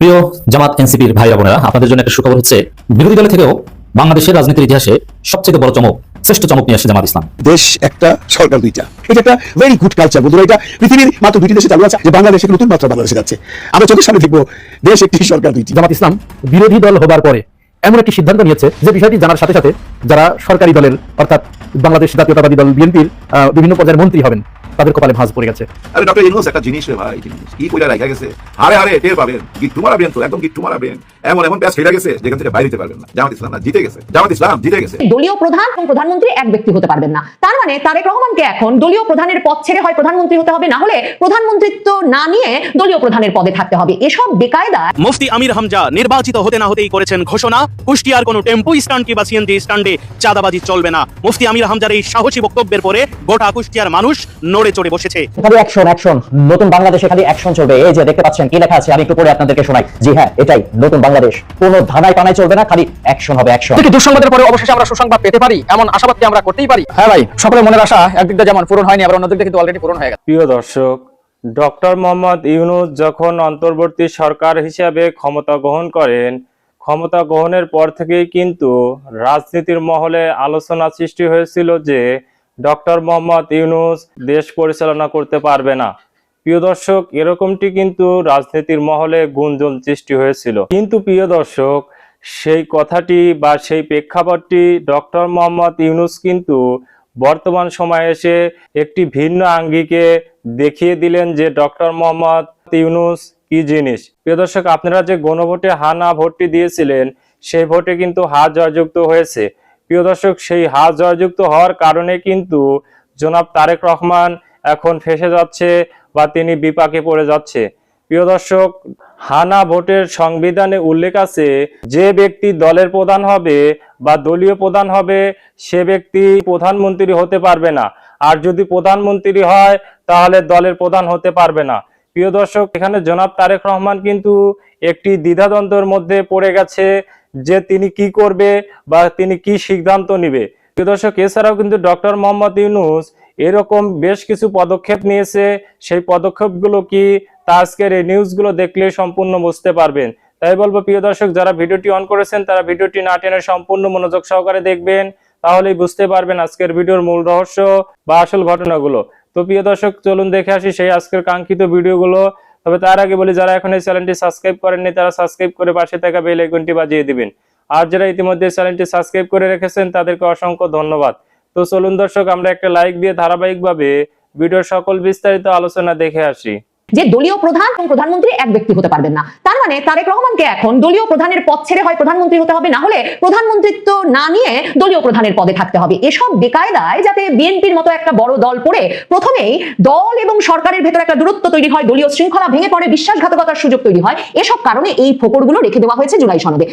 প্রিয় জামাত এনসিপির ভাইরা বোনেরা, আপনাদের জন্য একটা সুখবর হচ্ছে, বিরোধী দল থেকেও বাংলাদেশের রাজনীতির ইতিহাসে সবচেয়ে বড় চমক, শ্রেষ্ঠ চমক নিয়ে আসছে জামাত ইসলাম। দেশ একটা, সরকার দুইটা। এটা একটা ভেরি গুড কালচার বন্ধুরা। এটা পৃথিবীর মাত্র দুইটি দেশে চালু আছে, যে বাংলাদেশে নতুন মাত্রা বাংলাদেশে যাচ্ছে। আমরা চোখের সামনে দেখবো দেশ একটি, সরকার দুইটি। জামাত ইসলাম বিরোধী দল হবার পরে এমন একটি সিদ্ধান্ত নিয়েছে যে বিষয়টি জানার সাথে সাথে যারা সরকারি দলের অর্থাৎ বাংলাদেশ জাতীয়তাবাদী দল বিএনপির বিভিন্ন পর্যায়ের মন্ত্রী হবেন তাদের কপালে ভাঁজ পড়ে গেছে। আরে ডক্টর ইউনূস একটা জিনিস রে ভাই, জিনিস কি কইরা রাখা গেছে, হারে হারে টের পাবেন, গিট্টু মারাবেন, তো একদম গিট্টু মারাবেন, এমন এমন প্যাচ ফেলে গেছে যেখান থেকে বাইরে যেতে পারবেন না। জামাত ইসলাম না জিতে গেছে, জামাত ইসলাম জিতে গেছে। দলীয় প্রধান এবং প্রধানমন্ত্রী এক ব্যক্তি হতে পারবেন না, তার মানে তারেক রহমানকে এখন দলীয় প্রধানের পদ ছেড়ে হয় প্রধানমন্ত্রী হতে হবে, না হলে প্রধানমন্ত্রিত্ব না নিয়ে দলীয় প্রধানের পদে থাকতে হবে। এসব বেকায়দা মুফতি আমির হামজা নির্বাচিত হতে না হতেই করেছেন ঘোষণা, কুষ্টিয়ার কোনো টেম্পো স্ট্যান্ড কিংবা সিএনজি স্ট্যান্ডে চাঁদাবাজি চলবে না। মুফতি আমির হামজার এই সাহসী বক্তব্যের পরে গোটা কুষ্টিয়ার মানুষ নড়ে চড়ে বসেছে। খালি অ্যাকশন অ্যাকশন, নতুন বাংলাদেশে খালি অ্যাকশন চলবে। এই যে দেখতে পাচ্ছেন কি লেখা আছে, আমি একটু পরে আপনাদেরকে শোনাই। জি হ্যাঁ, এটাই নতুন বাংলাদেশ। কোনো ধানায় পানায় চলবে না, খালি অ্যাকশন হবে, অ্যাকশন। কিন্তু দুঃসংবাদের পরে অবশেষে আমরা সুসংবাদ পেতে পারি, এমন আশাবাদ কি আমরা করতেই পারি? হ্যাঁ ভাই, সকলের মনের আশা একদিক দিয়ে যেমন পূরণ হয়নি, আবার অন্যদিক দিয়ে কিন্তু অলরেডি পূরণ হয়ে গেছে। প্রিয় দর্শক, ডক্টর মোহাম্মদ ইউনূস যখন অন্তর্বর্তী সরকার হিসেবে ক্ষমতা গ্রহণ করেন, ক্ষমতা গ্রহণের পর থেকেই কিন্তু রাজনীতির মহলে আলোচনা সৃষ্টি হয়েছিল যে ডক্টর মোহাম্মদ ইউনূস দেশ পরিচালনা করতে পারবে না। প্রিয় দর্শক, এরকমটি কিন্তু রাজনীতির মহলে গুঞ্জন সৃষ্টি হয়েছিল। কিন্তু প্রিয় দর্শক, সেই কথাটি বা সেই প্রেক্ষাপটটি ডক্টর মোহাম্মদ ইউনূস কিন্তু বর্তমান সময়ে এসে একটি ভিন্ন আঙ্গিকে দেখিয়ে দিলেন যে ডক্টর মোহাম্মদ ইউনূস কি জিনিস। প্রিয় দর্শক, আপনারা যে গণভোটে হা না ভোটটি দিয়েছিলেন, সেই ভোটে কিন্তু হা জয়যুক্ত হয়েছে। প্রিয় দর্শক, সেই হা জয়যুক্ত হওয়ার কারণে কিন্তু জনাব তারেক রহমান এখন ফেঁসে যাচ্ছে বা তিনি বিপাকে পড়ে যাচ্ছে। প্রিয় দর্শক, হানা ভোটের সংবিধানে উল্লেখ আছে, যে ব্যক্তি দলের প্রধান হবে বা দলীয় প্রধান হবে সে ব্যক্তি প্রধানমন্ত্রী হতে পারবে না, আর যদি প্রধানমন্ত্রী হয় তাহলে দলের প্রধান হতে পারবে না। প্রিয় দর্শক, এখানে জনাব তারেক রহমান কিন্তু একটি দ্বিধাদ্বন্দ্বের মধ্যে পড়ে গেছে যে তিনি কি করবে বা তিনি কি সিদ্ধান্ত নিবে। প্রিয় দর্শক, এছাড়াও কিন্তু ডক্টর মোহাম্মদ ইউনূস এরকম বেশ কিছু পদক্ষেপ নিয়েছে। সেই পদক্ষেপগুলো কি, তা আজকের এই নিউজগুলো দেখলে সম্পূর্ণ বুঝতে পারবেন। তাই বলবো প্রিয় দর্শক, যারা ভিডিওটি অন করেছেন তারা ভিডিওটি না টেনে সম্পূর্ণ মনোযোগ সহকারে দেখবেন, তাহলেই বুঝতে পারবেন আজকের ভিডিওর মূল রহস্য বা আসল ঘটনাগুলো। তো প্রিয় দর্শক, চলুন দেখে আসি সেই আজকের কাঙ্ক্ষিত ভিডিওগুলো। তবে তার আগে বলি, যারা এখন এই চ্যানেলটি সাবস্ক্রাইব করেননি তারা সাবস্ক্রাইব করে পাশে থাকা বেল আইকনটি বাজিয়ে দিবেন, আর যারা ইতিমধ্যে চ্যানেলটি সাবস্ক্রাইব করে রেখেছেন তাদেরকে অসংখ্য ধন্যবাদ। তো চলুন দর্শক, আমরা একটা লাইক দিয়ে ধারাবাহিকভাবে ভিডিওর সকল বিস্তারিত আলোচনা দেখে আসি। যে দলীয় প্রধান এবং প্রধানমন্ত্রী এক ব্যক্তি হতে পারবেন না, তার মানে তারেক রহমানকে এখন দলীয় প্রধানের পদ ছেড়ে হয় প্রধানমন্ত্রী হতে হবে, না হলে প্রধানমন্ত্রিত্ব না নিয়ে দলীয় প্রধানের পদে থাকতে হবে। এসব বেকায়দায় যাতে বিএনপির মতো একটা বড় দল পড়ে প্রথমেই দল এবং সরকারের ভেতরে একটা দূরত্ব তৈরি হয়, দলীয় শৃঙ্খলা ভেঙে পড়ে, বিশ্বাসঘাতকতার সুযোগ তৈরি হয়, এসব কারণে এই ফোকরগুলো রেখে দেওয়া হয়েছে জুলাই সনদে।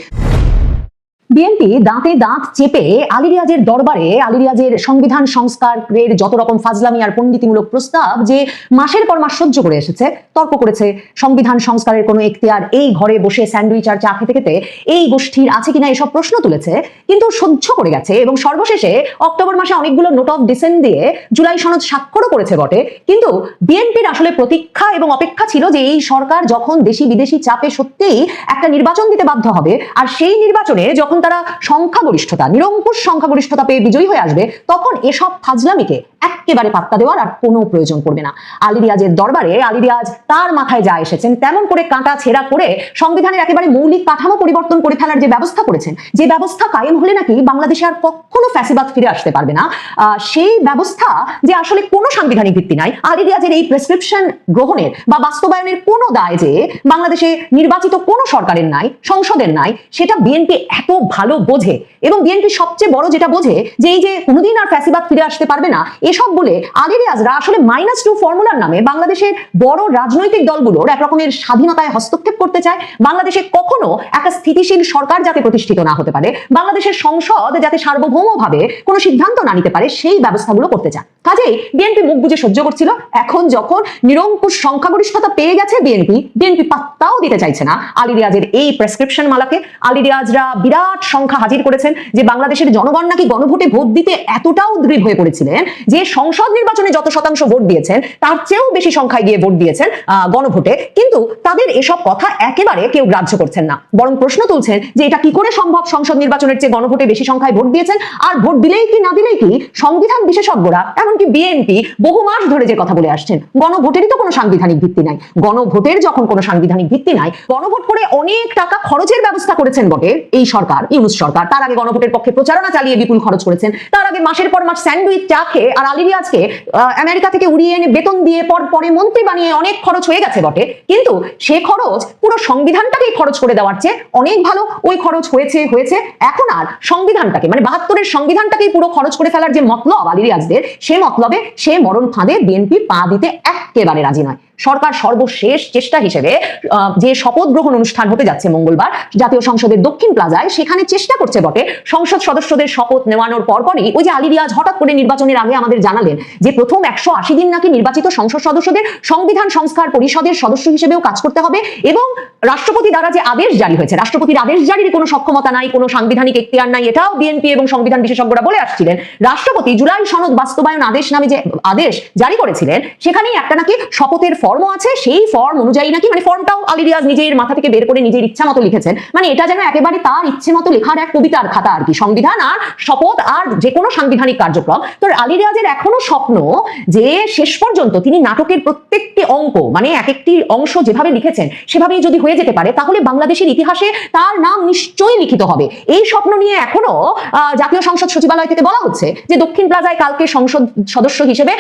বিএনপি দাঁতে দাঁত চেপে আলী রিয়াজের দরবারে আলী রিয়াজের সংবিধান সংস্কারের যত রকম ফাজলামি আর পণ্ডিতিমূলক প্রস্তাব যে মাসের পর মাস সহ্য করে এসেছে, তর্ক করেছে, সংবিধান সংস্কারের কোনো এখতিয়ার এই ঘরে বসে স্যান্ডউইচ আর চা খেতে খেতে এই গোষ্ঠীর আছে কিনা এসব প্রশ্ন তুলেছে, কিন্তু সহ্য করে গেছে এবং সর্বশেষে অক্টোবর মাসে অনেকগুলো নোট অফ ডিসেন্ট দিয়ে জুলাই সনদ স্বাক্ষরও করেছে বটে। কিন্তু বিএনপির আসলে প্রতীক্ষা এবং অপেক্ষা ছিল যে এই সরকার যখন দেশি বিদেশি চাপে সত্যিই একটা নির্বাচন দিতে বাধ্য হবে, আর সেই নির্বাচনে যখন তারা সংখ্যাগরিষ্ঠতা, নিরঙ্কুশ সংখ্যাগরিষ্ঠতা পেয়ে বিজয়ী হয়ে আসবে, তখন এসব ফাজলামিকে একেবারে পাত্তা দেওয়ার আর কোনো প্রয়োজন পড়বে না। আলী রিয়াজের দরবারে আলী রিয়াজ তার মাথায় যা এসেছেন তেমন করে কাঁটা ছেঁড়া করে সংবিধানের একেবারে মৌলিক কাঠামো পরিবর্তন করে ফেলার যে ব্যবস্থা করেছেন, যে ব্যবস্থা কায়েম হলে নাকি বাংলাদেশে আর কখনো ফ্যাসিবাদ ফিরে আসতে পারবে না, সেই ব্যবস্থা যে আসলে কোনো সাংবিধানিক ভিত্তি নাই। আলী রিয়াজের এই প্রেসক্রিপশন গ্রহণের বা বাস্তবায়নের কোনো দায় যে বাংলাদেশে নির্বাচিত কোনো সরকারের নাই, সংসদের নাই, সেটা বিএনপি এত ভালো বোঝে। এবং বিএনপি সবচেয়ে বড় যেটা বোঝে যে এই যে কোনোদিন আর ফ্যাসিবাদ ফিরে আসতে পারবে না, এসব বলে আলী রিয়াজরা আসলে -2 ফর্মুলার নামে বাংলাদেশের বড় রাজনৈতিক দলগুলোর এক রকমের স্বাধীনতায় হস্তক্ষেপ করতে চায়। বাংলাদেশে কখনো একটা স্থিতিশীল সরকার যাতে প্রতিষ্ঠিত না হতে পারে, বাংলাদেশের সংসদ যাতে সার্বভৌমভাবে কোনো সিদ্ধান্ত না নিতে পারে, সেই ব্যবস্থাগুলো করতে চায়। কাজেই বিএনপি মুখ বুজে সহ্য করছিল। এখন যখন নিরঙ্কুশ সংখ্যাগরিষ্ঠতা পেয়ে গেছে বিএনপি পাত্তাও দিতে চাইছে না আলী রিয়াজের এই প্রেসক্রিপশন মালাকে। আলী রিয়াজরা বিরাট সংখ্যা হাজির করেছেন যে বাংলাদেশের জনগণ নাকি গণভোটে ভোট দিতে এতটা উদ্গ্রীব হয়ে পড়েছিলেন যে যে সংসদ নির্বাচনে যত শতাংশ ভোট দিয়েছেন তার চেয়েও বেশি সংখ্যায় গিয়ে ভোট দিয়েছেন গণভোটে, কিন্তু তাদের এসব কথা একেবারে কেউ গ্রাহ্য করছেন না, বরং প্রশ্ন তুলছেন যে এটা কি করে সম্ভব সংসদ নির্বাচনের চেয়ে গণভোটে বেশি সংখ্যায় ভোট দিয়েছেন, আর ভোট দিলেই কি না দিলেই কি সংবিধান বিশেষজ্ঞরা এমনকি বিএনপি বহু মাস ধরে যে কথা বলে আসছেন গণভোটেরই তো কোনো সাংবিধানিক ভিত্তি নাই। গণভোটের যখন কোনো সাংবিধানিক ভিত্তি নাই, গণভোট করে অনেক টাকা খরচের ব্যবস্থা করেছেন বটে এই সরকার, ইউনূস সরকার। তার আগে গণভোটের পক্ষে প্রচারণা চালিয়ে বিপুল খরচ করেছেন, তার আগে মাসের পর মাস স্যান্ডউইচ চা খেয়ে আর আলী রিয়াজকে আমেরিকা থেকে উড়িয়ে এনে বেতন দিয়ে পরে মন্ত্রী বানিয়ে অনেক খরচ হয়ে গেছে বটে, কিন্তু সে খরচ পুরো সংবিধানটাকেই খরচ করে দেওয়ার চেয়ে অনেক ভালো ওই খরচ হয়েছে। এখন আর সংবিধানটাকে মানে ৭২-এর সংবিধানটাকেই পুরো খরচ করে ফেলার যে মতলব আলী রিয়াজদের, সে মতলবে সে মরণ ফাঁদে বিএনপি পা দিতে একেবারে রাজি নয়। সরকার সর্বশেষ চেষ্টা হিসেবে যে শপথ গ্রহণ অনুষ্ঠান হতে যাচ্ছে মঙ্গলবার জাতীয় সংসদের দক্ষিণ প্লাজায়, সেখানে চেষ্টা করছে বটে সংসদ সদস্যদের শপথ নেওয়ানোর পরপরই ওই যে আলী রিয়াজ হঠাৎ করে নির্বাচনের আগে আমাদের জানালেন যে প্রথম ১৮০ দিন নাকি নির্বাচিত সংসদ সদস্যদের সংবিধান সংস্কার পরিষদের সদস্য হিসেবেও কাজ করতে হবে, এবং রাষ্ট্রপতি দ্বারা যে আদেশ জারি হয়েছে, রাষ্ট্রপতির আদেশ জারির কোনো সক্ষমতা নাই, কোনো সাংবিধানিক এখতিয়ার নাই, এটাও বিএনপি এবং সংবিধান বিশেষজ্ঞরা বলে আসছিলেন। রাষ্ট্রপতি জুলাই সনদ বাস্তবায়ন আদেশ নামে যে আদেশ জারি করেছিলেন, সেখানেই একটা নাকি শপথের ফর্মও আছে, সেই ফর্ম অনুযায়ী নাকি মানে ফর্মটাও আলী রিয়াজ নিজের মাথা থেকে বের করে নিজের ইচ্ছা মতো লিখেছেন, মানে এটা যেন একেবারে তার ইচ্ছে মতো লেখার এক কবিতার খাতা আর কি, সংবিধান আর শপথ আর যে কোনো সাংবিধানিক কার্যক্রম। তো আলী রিয়াজের এখনো স্বপ্ন যে শেষ পর্যন্ত তিনি নাটকের প্রত্যেকটি অঙ্ক মানে এক একটি অংশ যেভাবে লিখেছেন সেভাবেই যদি হয়ে যেতে পারে, তাহলে বাংলাদেশের ইতিহাসে তার নাম নিশ্চয়ই লিখিত হবে। এই স্বপ্ন নিয়ে এখনো জাতীয় সংসদ সচিবালয় থেকে বলা হচ্ছে যে দক্ষিণ প্লাজায় কালকে সংসদ সদস্য হিসেবে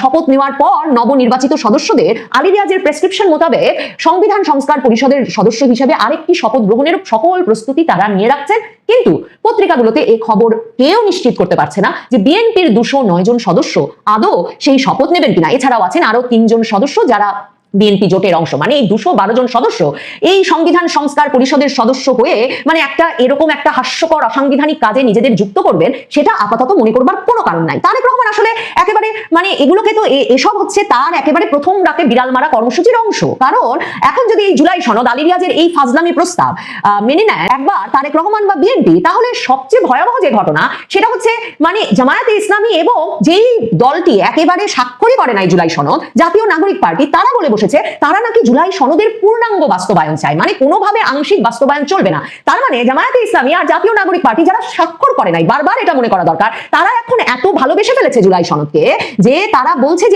শপথ নেওয়ার পর নবনির্বাচিত সদস্যদের আলী রিয়াজের প্রেসক্রিপশন মোতাবেক সংবিধান সংস্কার পরিষদের সদস্য হিসেবে আরেকটি শপথ গ্রহণের সকল প্রস্তুতি তারা নিয়ে রাখছেন, কিন্তু পত্রিকাগুলোতে এই খবর কেউ নিশ্চিত করতে পারছে না যে বিএনপির ২০৯ জন সদস্য আদৌ সেই শপথ নেবেন কিনা। এছাড়াও আছেন আরো ৩ জন সদস্য যারা বিএনপি জোটের অংশ, মানে এই ২১২ জন সদস্য এই সংবিধান সংস্কার পরিষদের সদস্য হয়ে মানে একটা এরকম একটা হাস্যকর অসাংবিধানিক কাজে নিজেদের যুক্ত করবেন, সেটা আপাতত মনে করবার কোনো কারণ নাই। তারেক রহমান আসলে একেবারে মানে এগুলোকে তো এসব হচ্ছে তার একেবারে প্রথম রাতে বিড়াল মারা কর্মসূচির অংশ। কারণ এখন যদি এই জুলাই সনদ আলী রিয়াজের এই ফাজলামি প্রস্তাব মেনে নেয় একবার তারেক রহমান বা বিএনপি, তাহলে সবচেয়ে ভয়াবহ যে ঘটনা সেটা হচ্ছে মানে জামায়াতে ইসলামী এবং যেই দলটি একেবারে স্বাক্ষরই করে নাই জুলাই সনদ, জাতীয় নাগরিক পার্টি, তারা বলে তারা নাকি জুলাই সনদের পূর্ণাঙ্গ বাস্তবায়ন চায়, মানে কোনোভাবে আংশিক বাস্তবায়ন চলবে না। তার মানে জামায়াতে ইসলামী আর জাতীয় নাগরিক পার্টি যারা স্বাক্ষর করে নাই, বারবার এটা মনে করা দরকার, তারা এখন এত ভালোবেসে ফেলেছে জুলাই সনদকে যে তারা বলছে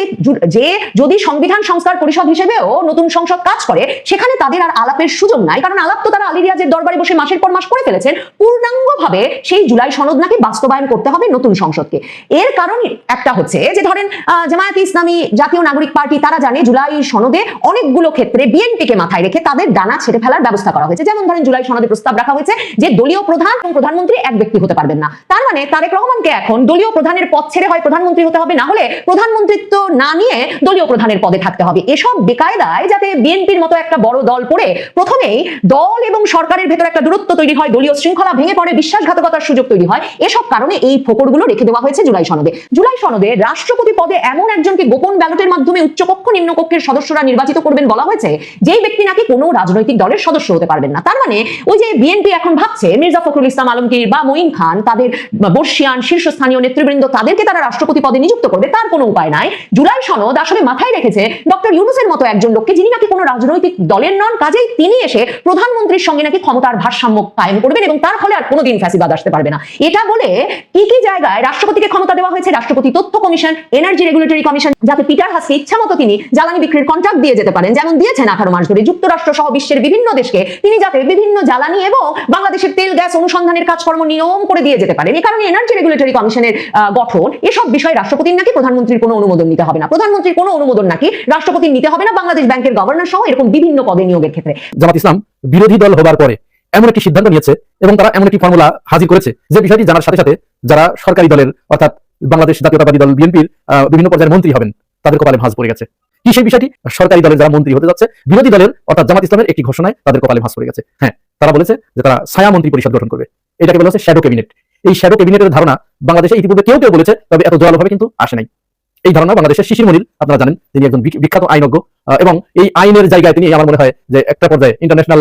যে যদি সংবিধান সংস্কার পরিষদ হিসেবেও নতুন সংসদ কাজ করে সেখানে তাদের আর আলাপের সুযোগ নাই, কারণ আলাপ তো তারা আলী রিয়াজের দরবারে বসে মাসের পর মাস করে ফেলেছেন। পূর্ণাঙ্গভাবে সেই জুলাই সনদ নাকি বাস্তবায়ন করতে হবে নতুন সংসদকে। এর কারণ একটা হচ্ছে যে ধরেন জামায়াতে ইসলামী, জাতীয় নাগরিক পার্টি তারা জানে জুলাই সনদে অনেকগুলো ক্ষেত্রে বিএনপিকে মাথায় রেখে তাদের ডানা ছেড়ে ফেলার ব্যবস্থা করা হয়েছে। যেমন ধরেন জুলাই সনদে প্রস্তাব রাখা হয়েছে যে দলীয় প্রধান এবং প্রধানমন্ত্রী এক ব্যক্তি হতে পারবেন না। তার মানে তারেক রহমানকে এখন দলীয় প্রধানের পদ ছেড়ে হয় প্রধানমন্ত্রী হতে হবে, না হলে প্রধানমন্ত্রিত্ব না নিয়ে দলীয় প্রধানের পদে থাকতে হবে। এসব বেকায়দায় যাতে বিএনপির মতো একটা বড় দল পড়ে প্রথমেই দল এবং সরকারের ভেতর একটা দূরত্ব তৈরি হয়, দলীয় শৃঙ্খলা ভেঙে পড়ে, বিশ্বাসঘাতকতার সুযোগ তৈরি হয়, এসব কারণে এই ফোকরগুলো রেখে দেওয়া হয়েছে জুলাই সনদে। জুলাই সনদে রাষ্ট্রপতি পদে এমন একজনকে গোপন ব্যালটের মাধ্যমে উচ্চকক্ষ নিম্নকক্ষের সদস্যরা নির্বাচিত করবেন বলা হয়েছে, যেই ব্যক্তি নাকি কোনো রাজনৈতিক দলের সদস্য হতে পারবেন না। তার মানে ওই যে বিএনপি এখন ভাবছে মির্জা ফখরুল ইসলাম আলমগীর বা মঈন খান, তাদের বর্ষিয়ান শীর্ষস্থানীয় নেতৃবৃন্দ, তাদেরকে তারা রাষ্ট্রপতি পদে নিযুক্ত করবে, তার কোনো উপায় নাই। জুলাই সনদ আসলে মাথায় রেখেছে ডক্টর ইউনূসের মতো একজন লোককে, যিনি নাকি কোনো রাজনৈতিক দলের নন, কাজেই তিনি এসে প্রধানমন্ত্রীর সঙ্গে নাকি ক্ষমতার ভারসাম্য কায়েম করবেন এবং তার ফলে আর কোনোদিন ফ্যাসিবাদ আসতে পারবে না। এটা বলে কি কি জায়গায় রাষ্ট্রপতিকে ক্ষমতা দেওয়া হয়েছে, রাষ্ট্রপতি তথ্য কমিশন, এনার্জি রেগুলেটরি কমিশন, যাতে পিটার হাসকে ইচ্ছা মতো তিনি জ্বালানি বিক্রির কন্ট্রাক্ট দিয়ে যেতে পারেন, যেমন দিয়েছেন 18 মাস ধরে যুক্তরাষ্ট্র সহ বিশ্বের বিভিন্ন দেশকে, তিনি যাতে বিভিন্ন জ্বালানি এবং বাংলাদেশের তেল গ্যাস অনুসন্ধানের কাজকর্ম নিয়ম করে দিয়ে যেতে পারেন। এই কারণে এনার্জি রেগুলেটরি কমিশনের গঠন, এসব বিষয়ে রাষ্ট্রপতির নাকি প্রধানমন্ত্রীর কোনো অনুমোদন নিতে হবে না, প্রধানমন্ত্রীর কোনো অনুমোদন নাকি রাষ্ট্রপতির নিতে হবে না বাংলাদেশ ব্যাংকের গভর্নর সহ এরকম বিভিন্ন পদে নিয়োগের ক্ষেত্রে। জামাত ইসলাম বিরোধী দল হবার পরে এমন একটি সিদ্ধান্ত নিয়েছে এবং তারা এমন একটি ফর্মুলা হাজির করেছে যে বিষয়টি জানার সাথে সাথে যারা সরকারি দলের অর্থাৎ বাংলাদেশ জাতীয়তাবাদী দল বিএনপির বিভিন্ন পর্যায়ের মন্ত্রী হবেন তাদের কপালে ভাঁজ পড়ে গেছে। কি সেই বিষয়টি? সরকারি দলের যারা মন্ত্রী হতে যাচ্ছে বিরোধী দলের অর্থাৎ জামাত ইসলামের একটি ঘোষণায় তাদের কপালে ভাঁজ পড়ে গেছে। হ্যাঁ, তারা বলেছে যে তারা ছায়া মন্ত্রী পরিষদ গঠন করবে, এটাকে বলা হচ্ছে শ্যাডো ক্যাবিনেট। এই শ্যাডো ক্যাবিনেটের ধারণা বাংলাদেশে ইতিপূর্বে কেউ কেউ বলেছে, তবে এত জোরালোভাবে কিন্তু আসে নাই। এই ধারণা বাংলাদেশের শিশির মনির, আপনারা জানেন তিনি একজন বিখ্যাত আইনজ্ঞ এবং এই আইনের জায়গায় তিনি আমার মনে হয় যে একটা পর্যায়ে ইন্টারন্যাশনাল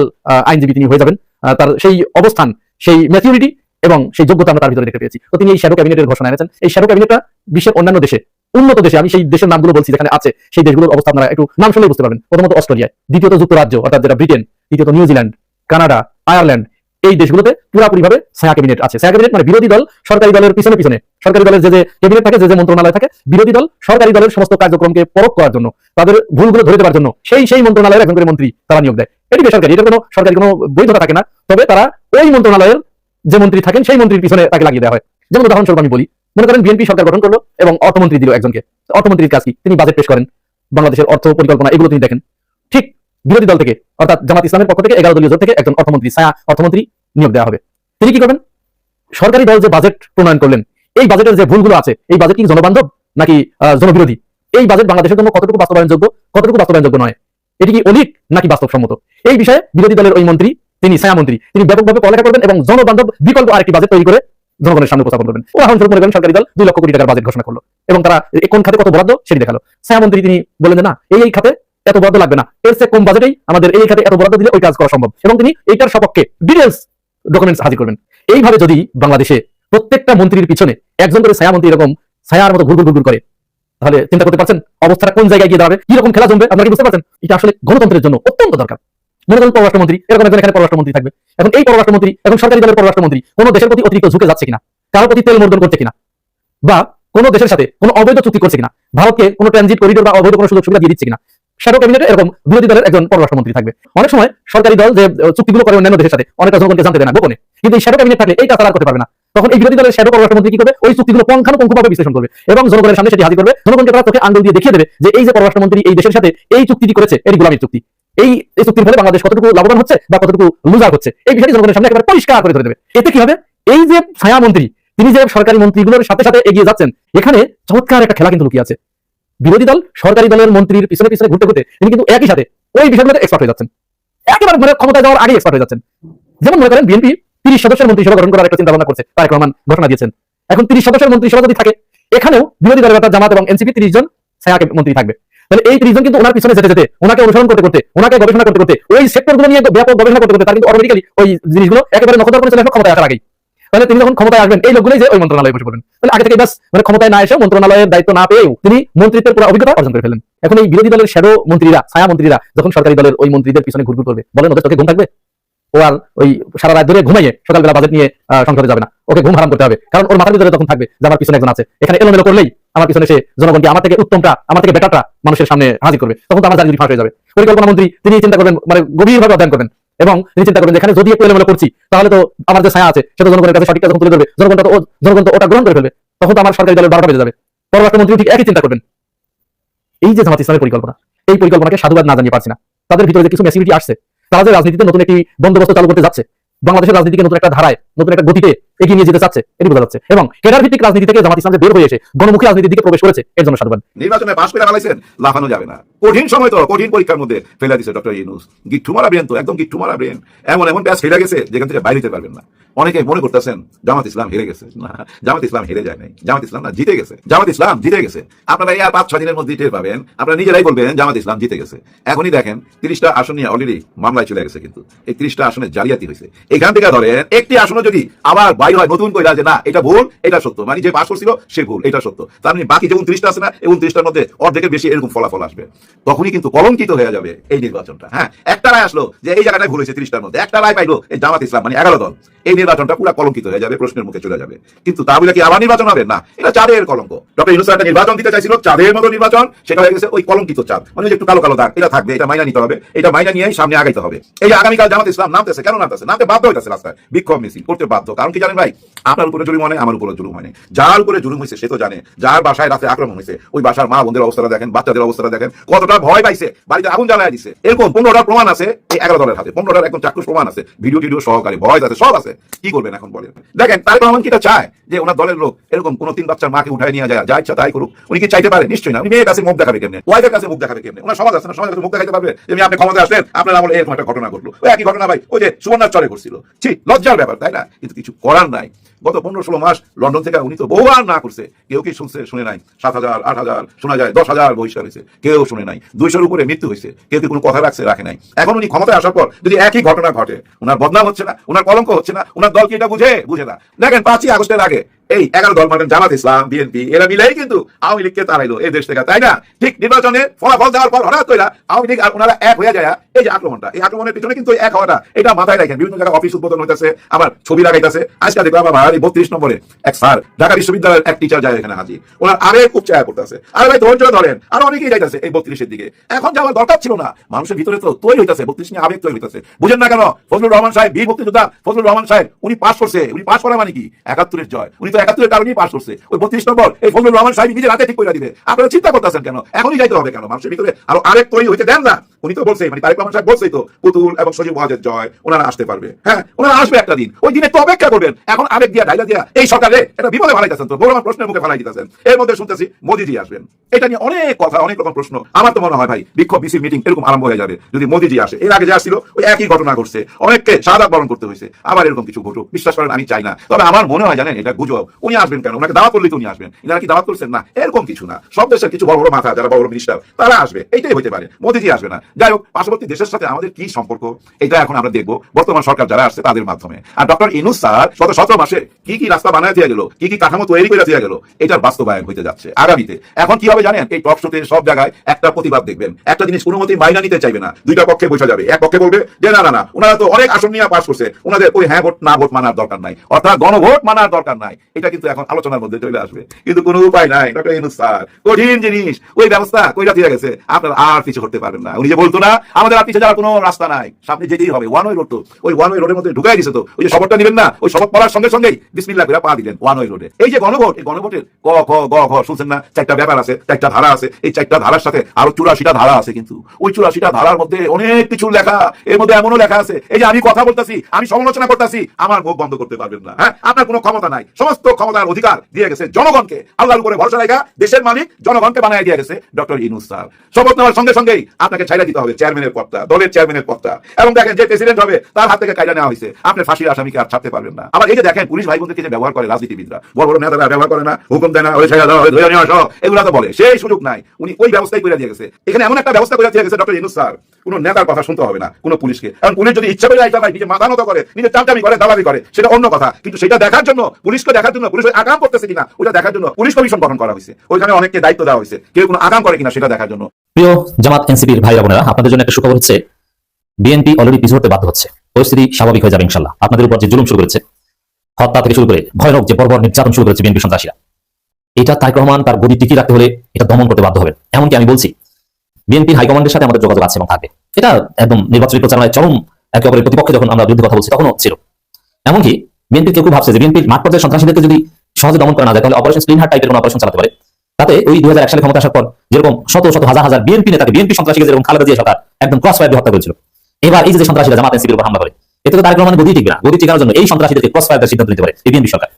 আইনজীবী তিনি হয়ে যাবেন। তার সেই অবস্থান, সেই ম্যাচুরিটি এবং সেই যোগ্যতা আমরা তার ভিতরে দেখতে পেয়েছি। তো তিনি এই শ্যাডো ক্যাবিনেটের ঘোষণা এনেছেন। এই শ্যাডো ক্যাবিনেটটা বিশ্বের অন্যান্য দেশে উন্নত দেশে, আমি সেই দেশের নামগুলো বলছি যেখানে আছে, সেই দেশগুলোর অবস্থা আপনারা একটু নাম শুনলেই বুঝতে পারবেন। প্রথমত অস্ট্রেলিয়ায়, দ্বিতীয়ত যুক্তরাজ্য অর্থাৎ যেটা ব্রিটেন, তৃতীয়ত নিউজিল্যান্ড, কানাডা, আয়ারল্যান্ড, এই দেশগুলোতে পুরোপুরিভাবে ছায়া ক্যাবিনেট আছে। ছায়া ক্যাবিনেট মানে বিরোধী দল সরকারি দলের পিছনে পিছনে, সরকারি দলের যে ক্যাবিনেট থাকে, যে মন্ত্রণালয় থাকে, বিরোধী দল সরকারি দলের সমস্ত কার্যক্রমকে পরখ করার জন্য, তাদের ভুলগুলো ধরে দেওয়ার জন্য সেই মন্ত্রণালয়ের একজন করে মন্ত্রী তারা নিয়োগ দেয়। এটি বেসরকারি, এটার কোনো সরকারি কোনো বৈধতা থাকে না, তবে তারা ওই মন্ত্রণালয়ের যে মন্ত্রী থাকেন সেই মন্ত্রীর পিছনে তাকে লাগিয়ে দেওয়া হয়। যেমন উদাহরণস্বরূপ আমি বলি, মনে করেন বিএনপি সরকার গঠন করলো এবং অর্থমন্ত্রী দিল একজনকে। অর্থমন্ত্রীর কাজ কি? তিনি বাজেট পেশ করেন, বাংলাদেশের অর্থ পরিকল্পনা এগুলো তিনি দেখেন। ঠিক বিরোধী দল থেকে অর্থাৎ জামাত ইসলামের পক্ষ থেকে 11 দলীয় জোট থেকে একজন অর্থমন্ত্রী, ছায়া অর্থমন্ত্রী নিয়োগ দেওয়া হবে। তিনি কি করবেন? সরকারি দল যে বাজেট প্রণয়ন করলেন, এই বাজেটের যে ভুলগুলো আছে, এই বাজেট কি জনবান্ধব নাকি জনবিরোধী? এই বাজেট বাংলাদেশের জন্য কতটুকু বাস্তবায়নযোগ্য, কতটুকু বাস্তবায়নযোগ্য নয়, এটি কি অলিক নাকি বাস্তবসম্মত? এই বিষয়ে বিরোধী দলের ওই মন্ত্রী, তিনি ছায়া মন্ত্রী, তিনি ব্যাপকভাবে পড়ালেখা করবেন এবং জনবান্ধব বিকল্প আরেকটি বাজেট তৈরি করে জনগণের সামনে উপস্থাপন করবেন। উদাহরণস্বরূপ মনে করেন সরকারি দল 2 লক্ষ কোটি টাকার বাজেট ঘোষণা করলো এবং তারা কোন খাতে কত বরাদ্দ সেটি দেখালো। ছায়া মন্ত্রী তিনি বললেন যে না, এই খাতে এত বরাদ্দ লাগবে না, এর চেয়ে কম বাজেটেই আমাদের এই খাতে এত বরাদ্দ দিলে ওই কাজ করা সম্ভব, এবং তিনি এইটার সপক্ষে ডিটেলস ডকুমেন্টস হাজির করবেন। এইভাবে যদি বাংলাদেশে প্রত্যেকটা মন্ত্রীর পিছনে একজন করে ছায়া মন্ত্রী এরকম ছায়ার মতো ঘুরঘুর করে, তাহলে চিন্তা করতে পারছেন অবস্থাটা কোন জায়গায় গিয়ে দাঁড়াবে, কি রকম খেলা জমবে? আপনারা কি বুঝতে পারছেন? এটা আসলে গণতন্ত্রের জন্য অত্যন্ত দরকার। মনে করেন পররাষ্ট্রমন্ত্রী, এরকম একজন এখানে পররাষ্ট্রমন্ত্রী থাকবে। এখন এই পররাষ্ট্রমন্ত্রী এবং সরকারি দলের পররাষ্ট্রমন্ত্রী কোন দেশের প্রতি অতিরিক্ত ঝুঁকে যাচ্ছে কিনা, কারোর প্রতি তেল মর্দন করছে কিনা, বা কোন দেশের সাথে কোন অবৈধ চুক্তি করছে কিনা, ভারতকে কোন ট্রানজিট করিডোর বা অবৈধ কোনো সুযোগ সুবিধা দিয়ে দিচ্ছে কিনা। শ্যাডো ক্যাবিনেটে এরকম বিরোধী দলের একজন পররাষ্ট্রমন্ত্রী থাকবে। অনেক সময় সরকারি দল যে চুক্তিগুলো করে অন্যান্য দেশের সাথে, অনেকটা জনগণকে জানতে দেয় না গোপনে, কিন্তু এই শ্যাডো ক্যাবিনেট থাকলে এই কাজ তারা করতে পারবে না। তখন এই বিরোধী দলের শ্যাডো পররাষ্ট্রমন্ত্রী কি করবে? ওই চুক্তিগুলো পুঙ্খানুপুঙ্খভাবে বিশ্লেষণ করবে এবং জনগণের সামনে সেটি হাজির করবে। জনগণকে তারা চোখে আঙ্গুল দিয়ে দেখিয়ে দেবে যে এই যে পররাষ্ট্রমন্ত্রী এই দেশের সাথে এই চুক্তিটি করেছে, এটি গোলামীর চুক্তি। এই চুক্তির ফলে বাংলাদেশ কতটুকু লাভবান হচ্ছে বা কতটুকু লুজার হচ্ছে, এই বিষয়টি জনগণের সামনে একেবারে পরিষ্কার করে ধরে দেবে। এতে কি হবে? এই যে ছায়া মন্ত্রী, তিনি যে সরকারি মন্ত্রীগুলোর সাথে সাথে এগিয়ে যাচ্ছেন, এখানে চমৎকার একটা খেলা কিন্তু লুকিয়ে আছে। বিরোধী দল সরকারি দলের মন্ত্রীর পিছনে পিছনে ঘুরতে ঘুরতে তিনি কিন্তু একই সাথে ওই বিষয়গুলোতে এক্সপার্ট হয়ে যাচ্ছেন, একেবারে মানে ক্ষমতায় যাওয়ার আগে এক্সপার্ট হয়ে যাচ্ছেন। যেমন মনে করেন বিএনপি 30 সদস্যের মন্ত্রিসভা গঠন করার একটা চিন্তা ভাবনা করছে, তারেক রহমান ঘোষণা দিয়েছেন। এখন 30 সদস্যের মন্ত্রিসভা যদি থাকে, এখানেও বিরোধী দলের অর্থাৎ জামাত এবং এনসিপি 30 জন ছায়া মন্ত্রী থাকবে। তাহলে এই 30 জন কিন্তু ওনার পিছনে যেতে যেতে, ওনাকে অনুসরণ করতে করতে, ওনাকে গবেষণা করতে করতে, ওই সেক্টরগুলো নিয়ে ব্যাপক গবেষণা করতে করতে তার কিন্তু অটোমেটিক্যালি ওই জিনিসগুলো একেবারে নখদর্পণে চলে আসবে ক্ষমতায় আসার আগেই। তাহলে তিনি যখন ক্ষমতায় আসবেন, এই লোকগুলোই যে ওই মন্ত্রণালয়ে বসে পড়বেন। তাহলে আগে থেকে বাস মানে ক্ষমতায় না এসে, মন্ত্রণালয়ের দায়িত্ব না পেয়েও তিনি মন্ত্রিত্বের পুরো অভিজ্ঞতা অর্জন করে ফেলেন। এখন এই বিরোধী দলের শ্যাডো মন্ত্রীরা, ছায়া মন্ত্রীরা যখন সরকারি দলের ওই মন্ত্রীদের পিছনে ঘুরঘুর করবে, বলেন ওদের চোখে ঘুম থাকবে? ও আর ওই সারা রাত ধরে ঘুমাইয়ে সকালবেলা বাজেট নিয়ে সংসদে যাবে না, ওকে ঘুম হারাম করতে হবে। কারণ ওর মাথার ভিতরে তখন থাকবে যে আমার পিছনে একজন আছে, এখানে এলোমেলো করলেই আমার পিছনে সে জনগণকে আমার থেকে উত্তমটা, আমার থেকে বেটারটা মানুষের সামনে হাজির করবে, তখন তো আমার জারি ফাঁস হয়ে যাবে। পরিকল্পনা মন্ত্রী তিনি চিন্তা করবেন, মানে গভীরভাবে অধ্যয়ন করবেন এবং তিনি চিন্তা করবেন যেখানে যদি একটু এলোমেলো করছি, তাহলে তো আমার যে ছায়া আছে সেটা জনগণের কাছে সঠিকটা যখন তুলে ধরবে, জনগণ তো ওটা গ্রহণ করে ফেলবে, তখন তো আমার সরকারি দলের 12টা বেজে যাবে। পররাষ্ট্রমন্ত্রী ঠিক একই চিন্তা করবেন। এই যে জামাত ইসলামের পরিকল্পনা, এই পরিকল্পনাকে সাধুবাদ না জানিয়ে পারছি না। তাদের ভিতরে যে কিছু ম্যাচুরিটি আসছে, তারা যে রাজনীতিতে নতুন একটি বন্দোবস্ত চালু করতে যাচ্ছে, বাংলাদেশের রাজনীতিকে নতুন একটা ধারায়, নতুন একটা গতিতে এগিয়ে নিয়ে যেতে চাচ্ছে, এটি বোঝা যাচ্ছে। এবং কেডার ভিত্তিক রাজনীতি থেকে জামাত ইসলাম যে বের হয়ে এসে গণমুখী রাজনীতির দিকে প্রবেশ করেছে, এর জন্য সাধুবাদ। নির্বাচনে পাশ করে ফেলাইছেন, লাফানো যাবে না। কঠিন সময় তো, কঠিন পরীক্ষার মধ্যে ফেলে দিচ্ছে ডক্টর ইউনূস। গিট্টু মারা ব্রেন তো, একদম গিট্টু মারা ব্রেন। এমন ব্যাস ফেলে গেছে যেখান থেকে বাইরে যেতে পারবেন না। অনেকে মনে করতেছেন জামাত ইসলাম হেরে গেছে। না, জামাত ইসলাম হেরে যায় নাই, জামাত ইসলাম না জিতে গেছে। জামাত ইসলাম জিতে গেছে। আপনারা এই আর 5-6 দিনের মধ্যে টের পাবেন, আপনারা নিজেরাই বলবেন জামাত ইসলাম জিতে গেছে। এখনই দেখেন 30টা আসন নিয়ে অলরেডি মামলায় চলে গেছে, কিন্তু এই 30টা আসনে জালিয়াতি হয়েছে। এখান থেকে ধরেন একটি আসনও যদি আবার বাইরে হয় নতুন করে যে না এটা ভুল এটা সত্য, মানে যে পাস করছিল সে ভুল এটা সত্য, তার মানে বাকি যে 29টা আছে না, এই 29টার মধ্যে অর্ধেকের বেশি এরকম ফলাফল আসবে, তখনই কিন্তু কলঙ্কিত হয়ে যাবে এই নির্বাচনটা। হ্যাঁ, একটা রায় আসলো যে এই জায়গাটায় ভুল হয়েছে, 30টার মধ্যে একটা রায় পাইলো এই জামাত ইসলাম, মানে 11 দল, এই নির্বাচনটা পুরো কলঙ্কিত হয়ে যাবে, প্রশ্নের মুখে চলে যাবে। কিন্তু তা বলে কি আবার নির্বাচন হবে না? এটা চাঁদের কলঙ্ক। ডক্টর ইউনূস একটা নির্বাচন দিতে চাইছিল চাঁদের মতো নির্বাচন, সেটা হয়ে গেছে ওই কলঙ্কিত চাঁদ, মানে একটু কালো কালো দাগ, এটা থাকবে, এটা মাইনা নিতে হবে, এটা মাইনা নিয়েই সামনে আগাইতে হবে। এই যে আগামীকাল জামাত ইসলাম নামতেছে, কেন নামতেছে? নামতে বাধ্য হইতেছে, রাস্তায় বিক্ষোভ মিছিল করতে বাধ্য। কারণ কি জানেন ভাই, আপনার উপরে জুলুম হয়, আমার উপরে জুলুম হয়। যার উপরে জুলুম হয়েছে সে তো জানে, যার বাসায় রাতে আক্রমণ হয়েছে ওই বাসার মা বোনদের অবস্থা দেখেন, বাচ্চাদের অবস্থা দেখেন, কতটা ভয় পাইছে, বাড়িতে আগুন জ্বালায় দিছে। এরকম 15টা প্রমাণ আছে এই 11 দলের হাতে, 15টার একদম চাক্ষুষ প্রমাণ আছে, ভিডিও টিডিও সহকারী, ভয় আছে, সব আছে। কি করবেন এখন বলেন? দেখেন তারেক রহমান কি চায় যে ওনার দলের লোক এরকম কোন 3 বাচ্চার মাকে উঠায় নিয়ে যায়, যা ইচ্ছা তাই করুক? উনি কি চাইতে পারে? নিশ্চয়ই না। উনি মেয়ের কাছে মুখ দেখাবে কেমনে, ওয়াইফের কাছে মুখ দেখাবে কেমনে? ওনার সমাজ আছে না, সমাজের কাছে মুখ দেখাইতে পারবে যে আপনি ক্ষমতায় আসলেন, আপনার আমলে এরকম একটা ঘটনা ঘটলো। ওই একই ঘটনা ভাই ওই যে সুবর্ণার চরে করছিল, ঠিক লজ্জার ব্যাপার, তাই না? কিন্তু কিছু করার নাই। গত 15-16 মাস লন্ডন থেকে উনি তো বহুবার না করছে, কেউ কি শুনছে? শুনে নাই। 7,000 8,000 শোনা যায়, 10,000 বহিষ্কার হয়েছে, কেউ শুনে নাই। 200-র উপরে মৃত্যু হয়েছে, কেউ কি কোনো কথা রাখছে? রাখে নাই। এখন উনি ক্ষমতায় আসার পর যদি একই ঘটনা ঘটে, ওনার বদনাম হচ্ছে না, ওনার কলঙ্ক হচ্ছে না, ওনার দল কি এটা বুঝে না? দেখেন 5ই আগস্টের আগে এই 11 দল মানে জামাত ইসলাম, বিএনপি এরা মিলেই কিন্তু আওয়ামী লীগকে তাড়াইলো এই দেশ থেকে, তাই না? ঠিক নির্বাচনে ফলাফল দেওয়ার পর হঠাৎ করে আওয়ামী লীগ আর ওনারা এক হয়ে যায়। এই যে আক্রমণটা, এই আক্রমণের পিছনে কিন্তু এক হওয়াটা, এটা মাথায় রাখেন। বিভিন্ন জায়গায় অফিস উদ্বোধন হইতেছে, আবার ছবি লাগাইতেছে। আজকে দেখলাম আমার 32 নম্বরে এক স্যার, ঢাকা বিশ্ববিদ্যালয়ের এক টিচার যায় এখানে হাজির, ওনার আবেগ খুব চায়া করতেছে। আরে ভাই ধৈর্য ধরেন, আর অনেকেই যাইতেছে এই 32-এর দিকে। এখন যাওয়ার দরকার ছিল না, মানুষের ভিতরে তো তৈরি হইতেছে 32 নিয়ে আবেগ তৈরি হইতেছে। বুঝেন না কেন? ফজলুর রহমান সাহেব, বীর মুক্তিযোদ্ধা ফজলুর রহমান সাহেব, উনি পাস করছে। উনি পাস করা মানে কি? 71-এর জয়। উনি তো 71-এর কারণেই পাস করছে। ওই 32 নম্বর এই ফজলুর রহমান সাহেব নিজে রাতে ঠিক করে দিবে। আপনারা চিন্তা করতেছেন কেন? এখনই যাইতে হবে কেন? মানুষের ভিতরে আরো আবেগ তৈরি হইতে দেন না। উনি তো বলছে, মানে তারেক রহমান সাহেব বলছেই তো, পুতুল এবং সজীব ওয়াজেদ জয় ওনারা আসতে পারবে। হ্যাঁ, ওনারা আসবে একটা দিন, ওই দিনে তো অপেক্ষা করবেন। এখন আবেগ দিয়া ডাইলা দিয়া এই সরকারে এটা বিপদে ফেলাইতেছেন, তো বড় আমার প্রশ্নের মুখে ফেলাই দিতেছেন। এর মধ্যে শুনতেছি মোদিজি আসবেন, এটা নিয়ে অনেক কথা, অনেক রকম প্রশ্ন। আমার তো মনে হয় ভাই বিক্ষোভ মিছিল মিটিং এরকম আরম্ভ হয়ে যাবে যদি মোদিজি আসে। এর আগে যে আসছিল ওই একই ঘটনা ঘটছে, অনেককে শাহাদাত বরণ করতে হয়েছে। আবার এরকম কিছু ঘটুক, বিশ্বাস করেন আমি চাই না। তবে আমার মনে হয় জানেন, এটা গুজব। উনি আসবেন কেন? ওনাকে দাওয়াত করলেই তো উনি আসবেন। এনারা কি দাওয়াত করছেন? না, এরকম কিছু না। সব দেশের কিছু বড় বড় মাথা, যারা বড় বড় মিনিস্টার, তারা আসবে, এইটাই হইতে পারে। মোদিজি আসবে না। যাই হোক, পার্শ্ববর্তী দেশের সাথে আমাদের কি সম্পর্ক, এটা এখন আমরা দেখবো বর্তমান সরকার যারা আসছে তাদের মাধ্যমে। আর ডক্টর ইউনূস স্যার গত 17 মাসে কি কি রাস্তা বানায় দিয়ে গেল, কি কি কাঠামো তৈরি করে দিয়ে গেল, এটার বাস্তবায়ন হইতে যাচ্ছে আগামীতে। এখন কি হবে জানেন? এই টক শোতে সব জায়গায় একটা প্রতিবাদ দেখবেন, একটা জিনিস কোনো মতেই মাইনা নিতে চাইবে না। দুইটা পক্ষে বসে যাবে, এক পক্ষে বলবে যে না না না, ওনারা তো অনেক আসন নিয়ে পাস করছে, ওনাদের ওই হ্যাঁ ভোট না ভোট মানার দরকার নাই, অর্থাৎ গণভোট মানার দরকার নাই। এটা কিন্তু এখন আলোচনার মধ্যে চলে আসবে, কিন্তু কোনো উপায় নাই। ডক্টর ইউনূস স্যার কঠিন জিনিস, ওই ব্যবস্থা কইরা দিয়ে গেছে, আপনারা আর কিছু করতে পারবেন না। উনি যে বলতো না আমাদের আর পিছে যাওয়ার কোনো রাস্তা নাই, সামনে যেতেই হবে, ওয়ান ওয়ে রোড। তো ওই ওয়ান ওয়ে রোডের মধ্যে ঢুকাই দিছে। তো ওই যে শপথটা নিবেন না, ওই শপথ পড়ার সঙ্গে সঙ্গেই বিসমিল্লাহ করে পা দিলেন ওয়ান ওয়ে রোডে। এই যে গণভোট, এই গণভোটের ক খ গ ঘ শুনছেন না? 4টা ব্যাপার আছে, 4টা ধারা আছে। এই 4টা ধারার সাথে আরো 84টা ধারা আছে, কিন্তু ওই 84টা ধারার মধ্যে অনেক কিছু লেখা। এর মধ্যে এমনও লেখা আছে, এই যে আমি কথা বলতেছি, আমি সমালোচনা করতেছি, আমার মুখ বন্ধ করতে পারবেন না। হ্যাঁ, আপনার কোনো ক্ষমতা নাই। সমস্ত ক্ষমতার অধিকার দিয়ে গেছে জনগণকে। আল্লাহর উপরে ভরসা রাখা দেশের মালিক জনগণকে বানায় দিয়ে গেছে ডক্টর ইউনূস স্যার। শপথ নেওয়ার সঙ্গে সঙ্গেই আপনাকে ছাইড়া দিতে হবে চেয়ারম্যানের পদটা, দলের চেয়ারম্যানের পদটা। এবং দেখেন যে প্রেসিডেন্ট হবে তার হাত থেকে কাইরা নেওয়া হয়েছে, আপনার ফাঁসির আসামিকে আর ছাড়তে পারবেন না। আবার এই যে দেখেন পুলিশ ভাই বোনদেরকে যে ব্যবহার করে রাজনীতিবিদরা, বড় বড় নেতারা ব্যবহার করে না, হুকুম দেয় না, ওই ছাইড়া দাও, ধরে নিয়ে আসো, এগুলো তো বলে, সেই সুযোগ নাই। উনি ওই ব্যবস্থাই করে দিয়ে গেছে। এখানে এমন একটা ব্যবস্থা করে দিয়ে গেছে ডক্টর ইউনূস স্যার, কোনো নেতার কথা শুনতে হবে না, কোনো পুলিশকে। কারণ পুলিশ যদি ইচ্ছা করে আইতা ভাই নিজে মাথা নত করে, নিজে চামচামি করে, দালালি করে, সেটা অন্য কথা। কিন্তু সেটা দেখার জন্য, পুলিশকে দেখার জন্য, পুলিশ আগাম করতেছে কিনা ওটা দেখার জন্য পুলিশ কমিশন গঠন করা হয়েছে। ওইখানে অনেককে দায়িত্ব দেওয়া হয়েছে, কেউ কোনো আগাম করে কিনা সেটা দেখার জন্য। প্রিয় জামাত এনসিপির ভাইরা বোনেরা, আপনাদের জন্য একটা সুখবর হচ্ছে, বিএনপি অলরেডি পিছু হতে বাধ্য হচ্ছে। পরিস্থিতি স্বাভাবিক হয়ে যাবে ইনশাল্লাহ। আপনাদের উপর যে জুলুম শুরু করেছে, হত্যা থেকে শুরু করে ভয়ানক যে বর্বর নির্যাতন শুরু করেছে বিএনপি সন্ত্রাসীরা, এটা তারেক রহমান তার গদি টিকিয়ে রাখতে হলে এটা দমন করতে বাধ্য হবেন। এমনকি আমি বলছি, বিএনপি হাইকমান্ডের সাথে আমাদের যোগাযোগ আছে এবং থাকবে। এটা একদম নির্বাচনী প্রচারণায় চরম একে অপরের প্রতিপক্ষে যখন আমরা বিরুদ্ধে কথা বলছি তখনও ছিল। এমনকি বিএনপি কেউ ভাবছে যে বিএনপির মাঠ পর্যায়ে সন্ত্রাসীদেরকে যদি সহজে দমন করা না যায়, তাহলে অপারেশন ক্লিন হার্ট টাইপের কোনো অপারেশন চালাতে পারে। তাতে ওই 2001 সালে ক্ষমতা আসার পর যেরকম শত শত হাজার হাজার বিএনপি নেতাকে, বিএনপি সন্ত্রাসীকে যেরকম খালেদা জিয়া সরকার একদম ক্রস ফায়ার দিয়ে হত্যা করেছিল, এবার এই যে সন্ত্রাসীরা জামাত এনসিপির উপর হামলা করে, এতে তো তারেক রহমান গদি টিকবে না। গদি টিকানোর জন্য এই সন্ত্রাসীদেরকে ক্রস ফায়ার সিদ্ধান্ত নিতে পারে এই বিএনপি সরকার।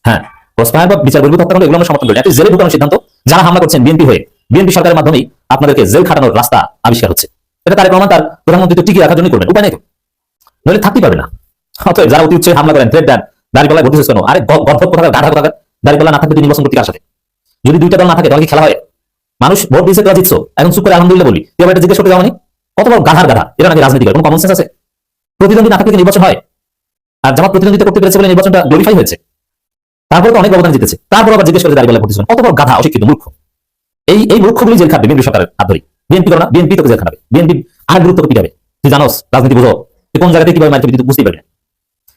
হ্যাঁ, ক্রস ফায়ার বা বিচার বহির্ভূত হত্যাকাণ্ড এগুলো আমরা সমর্থন করি। একটা জেলে ঢুকানোর সিদ্ধান্ত, যারা হামলা করছেন বিএনপি হয়ে, বিএনপি সরকারের মাধ্যমেই আপনাদেরকে জেল খাটানোর রাস্তা আবিষ্কার হচ্ছে। এটা তারেক রহমান তার প্রধানমন্ত্রী টিকিয়ে রাখার জন্য করবেন, উপায় নেই তো, নইলে থাকতে পারবে না। অতএব যারা অতি উচ্চে হামলা করেন, থ্রেট দেন, দাঁড়িপাল্লায় ভোট দিচ্ছেন কেন? আরে গর্ধব কোথাকার, গাধা কোথাকার, দাঁড়িপাল্লা না থাকলে তুই নির্বাচন করতে কার সাথে? যদি দুইটা দল না থাকে তাহলে কি খেলা হয়? মানুষ ভোট দিয়েছে, তোরা জিতছো, এখন চুপ করে আলহামদুলিল্লাহ বলি, তুই এটা জিজ্ঞেস করতে যাও, মানে কত বড় গাধার গাধা এরা নাকি রাজনীতি করে? কোনো কমন সেন্স আছে? প্রতিদ্বন্দ্বী না থাকলে কি নির্বাচন হয়? আর জামাত প্রতিদ্বন্দ্বিতা করতে পেরেছে বলে নির্বাচনটা গ্লোরিফাই হয়েছে। তারপরে তো অনেক ব্যবধান জিতেছে, তারপর আবার জিজ্ঞেস করে দাঁড়িপাল্লায় ভোট দিচ্ছেন। কত বড় গাধা, অশিক্ষিত, মূর্খ। এই মূর্খগুলি জেল খাটবে বিএনপি সরকারের হাত ধরে। বিএনপি করো না, বিএনপি তোকে জেল খাটাবে, বিএনপি আর গুরুত্ব পিটাবে। তুই জানোস রাজনীতি বুঝো, তুই কোন জায়গাতে কিভাবে মারতে বুঝতেই পারবি না।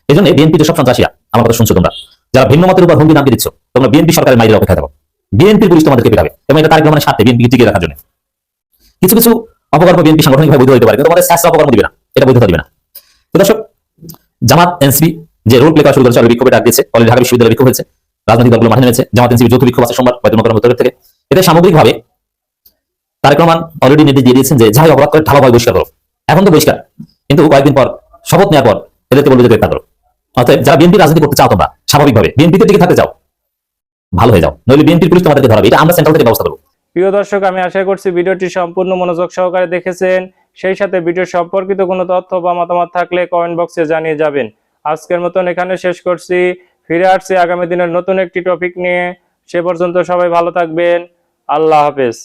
এই জন্য বিএনপি সব সন্ত্রাসীরা, আমার কথা শুনছো তোমরা, যারা ভিন্ন মতের উপর হুমকি নামকে দিচ্ছ, তোমরা বিএনপি সরকারের মাইরের অপেক্ষা থাকো। বিএনপির পুলিশ তোমাদেরকে পেটাবে, এবং এটা তারেক রহমানের স্বার্থে বিএনপি টিকিয়ে রাখার জন্য। কিছু কিছু অপকর্ম বিএনপি সাংগঠনিকভাবে বৈধ হতে পারে, কিন্তু তোমাদের শাস্ত্র অপকর্ম দিবে না, এটা বৈধতা দিবে না। তো দর্শক, জামাত এনসিপি যে রোল প্লে করা শুরু করেছে, বিক্ষোভে ডাক দিয়েছে, অলরেডি ঢাকা বিশ্ববিদ্যালয়ে বিক্ষোভ হয়েছে, রাজনৈতিক দলগুলো মাঠে নেমেছে। জামাত এনসিপি যৌথ বিক্ষোভ আছে সোমবার বাইতুল মোকাররম উত্তর থেকে। এতে সামগ্রিকভাবে তারেক রহমান অলরেডি নির্দেশ দিয়ে দিয়েছেন যে যাই অপরাধ করে ঢালাভাবে বহিষ্কার করো। এখন তো বহিষ্কার, কিন্তু কয়েকদিন পর শপথ নেওয়ার পর এদেরকে বলবে যে গ্রেফতার করো। অতএব যারা বিএনপি রাজনীতি করতে চাও, তোমরা স্বাভাবিকভাবে বিএনপিতে টিকে থাকতে চাও, ভালো হয়ে যাও, নইলে বিএনপির পুলিশ তোমাদেরকে ধরাবে। এটা আমরা সেন্ট্রাল থেকে ব্যবস্থা করবো। প্রিয় দর্শক, আমি আশা করছি ভিডিওটি সম্পূর্ণ মনোযোগ সহকারে দেখেছেন। সেই সাথে ভিডিও সম্পর্কিত কোনো তথ্য বা মতামত থাকলে কমেন্ট বক্সে জানিয়ে যাবেন। আজকের মতন এখানে শেষ করছি, ফিরে আসছি আগামী দিনের নতুন একটি টপিক নিয়ে। সে পর্যন্ত সবাই ভালো থাকবেন, আল্লাহ হাফেজ।